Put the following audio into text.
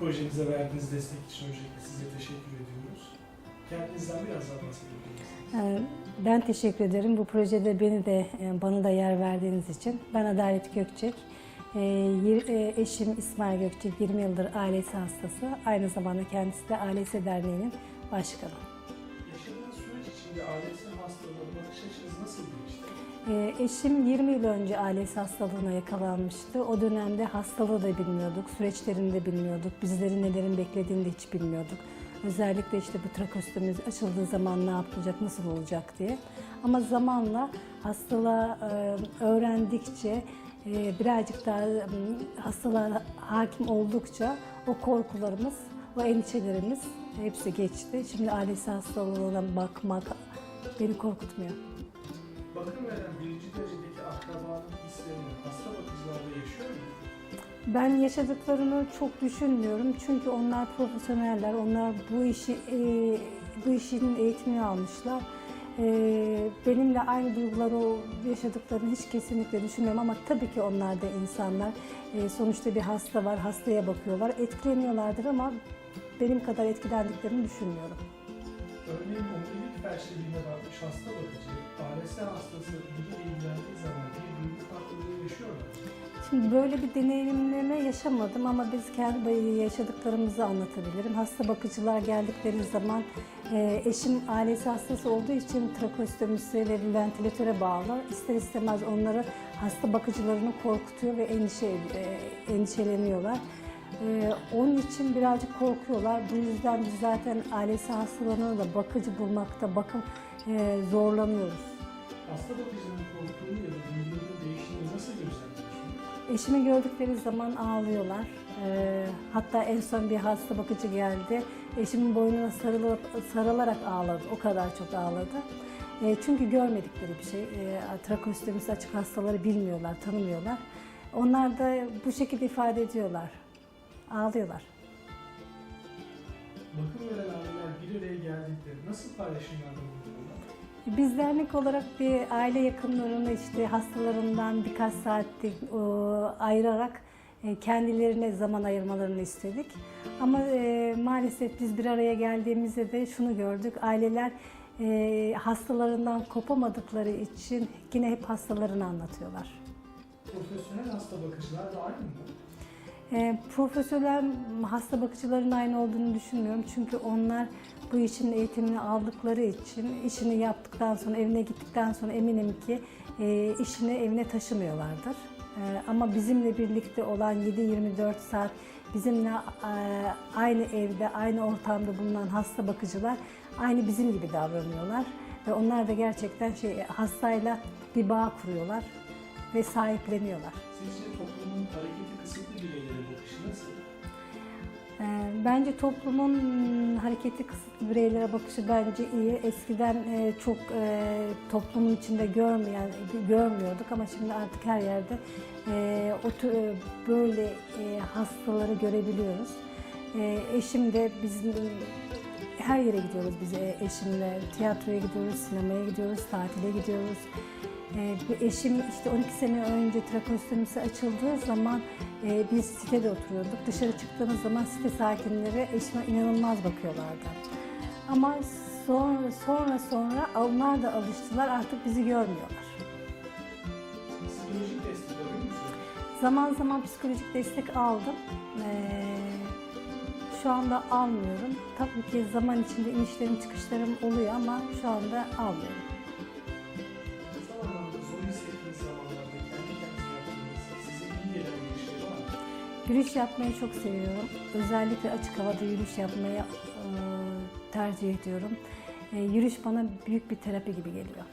projemize verdiğiniz destek için öncelikle size teşekkür ediyoruz. Kendinizden biraz daha bahsedebilir misiniz? Ben teşekkür ederim. Bu projede bana da yer verdiğiniz için. Ben Adalet Gökçek. Eşim İsmail Gökçek 20 yıldır ALS hastası. Aynı zamanda kendisi de ALS Derneği'nin başkanı. Yaşadığınız süreç içinde ALS hastalığına bakış açınız nasıl değişti? Eşim 20 yıl önce ALS hastalığına yakalanmıştı. O dönemde hastalığı da bilmiyorduk, süreçlerini de bilmiyorduk. Bizlerin nelerin beklediğini de hiç bilmiyorduk. Özellikle işte bu trakostomi açıldığı zaman ne yapılacak, nasıl olacak diye. Ama zamanla hastalığa öğrendikçe, birazcık daha hastalığa hakim oldukça o korkularımız, o endişelerimiz hepsi geçti. Şimdi ALS hastalığına bakmak beni korkutmuyor. Bakım veren birinci derecedeki akrabanın hislerini hasta bakıcılarda yaşıyor mu? Ben yaşadıklarını çok düşünmüyorum çünkü onlar profesyoneller, onlar bu işin eğitimini almışlar. Benimle aynı duyguları yaşadıklarını hiç kesinlikle düşünmüyorum ama tabii ki onlar da insanlar. Sonuçta bir hasta var, hastaya bakıyorlar, etkileniyorlardır ama benim kadar etkilendiklerini düşünmüyorum. Örneğin omurilik felçliliğine bakmış hasta bakıcı, ALS hastası biriyle ilgilendiği zaman bir duygu farklılığı yaşıyor mu? Şimdi böyle bir deneyimleme yaşamadım ama biz kendi yaşadıklarımızı anlatabilirim. Hasta bakıcılar geldikleri zaman eşim ALS hastası olduğu için trakostomise ve ventilatöre bağlı. İster istemez onları hasta bakıcılarını korkutuyor ve endişeleniyorlar. Onun için birazcık korkuyorlar. Bu yüzden biz zaten ALS hastalarına da bakıcı bulmakta zorlanıyoruz. Hasta bakıcının korktuğunu ya da duygularının değiştiğini nasıl gözlemliyorsunuz? Eşimi gördükleri zaman ağlıyorlar. Hatta en son bir hasta bakıcı geldi. Eşimin boynuna sarılarak ağladı. O kadar çok ağladı. Çünkü görmedikleri bir şey. Trakostomis açık hastaları bilmiyorlar, tanımıyorlar. Onlar da bu şekilde ifade ediyorlar. Ağlıyorlar. Bakım veren aileler bir araya geldikleri nasıl paylaşımlarda bulunuyorlar? Biz dernek olarak bir aile yakınlarını işte hastalarından birkaç saatlik ayırarak kendilerine zaman ayırmalarını istedik. Ama maalesef biz bir araya geldiğimizde de şunu gördük. Aileler hastalarından kopamadıkları için yine hep hastalarını anlatıyorlar. Profesyonel hasta bakıcılar da aynı mı? Profesyonel hasta bakıcıların aynı olduğunu düşünmüyorum. Çünkü onlar bu işin eğitimini aldıkları için işini yaptıktan sonra, evine gittikten sonra eminim ki işini evine taşımıyorlardır. Ama bizimle birlikte olan 7-24 saat bizimle aynı evde, aynı ortamda bulunan hasta bakıcılar aynı bizim gibi davranıyorlar. Ve onlar da gerçekten hastayla bir bağ kuruyorlar ve sahipleniyorlar. Sizce toplumun hareketi kısıtlı bireylere bakışı nasıl? Bence toplumun hareketi kısıtlı bireylere bakışı bence iyi. Eskiden çok toplumun içinde görmüyorduk ama şimdi artık her yerde böyle hastaları görebiliyoruz. Eşim de bizim her yere gidiyoruz biz eşimle. Tiyatroya gidiyoruz, sinemaya gidiyoruz, tatile gidiyoruz. Eşim işte 12 sene önce trakostomise açıldığı zaman biz sitede oturuyorduk. Dışarı çıktığımız zaman site sakinleri eşime inanılmaz bakıyorlardı. Ama sonra onlar da alıştılar, artık bizi görmüyorlar. Psikolojik destek alıyor musunuz? Zaman zaman psikolojik destek aldım. Şu anda almıyorum. Tabii ki zaman içinde inişlerim çıkışlarım oluyor ama şu anda almıyorum. Bu zamanlarda zor hissettiğiniz zamanlarda kendi kendinize yaptığınız size iyi gelen bir şey var mı? Yürüyüş yapmayı çok seviyorum. Özellikle açık havada yürüyüş yapmayı tercih ediyorum. Yürüyüş bana büyük bir terapi gibi geliyor.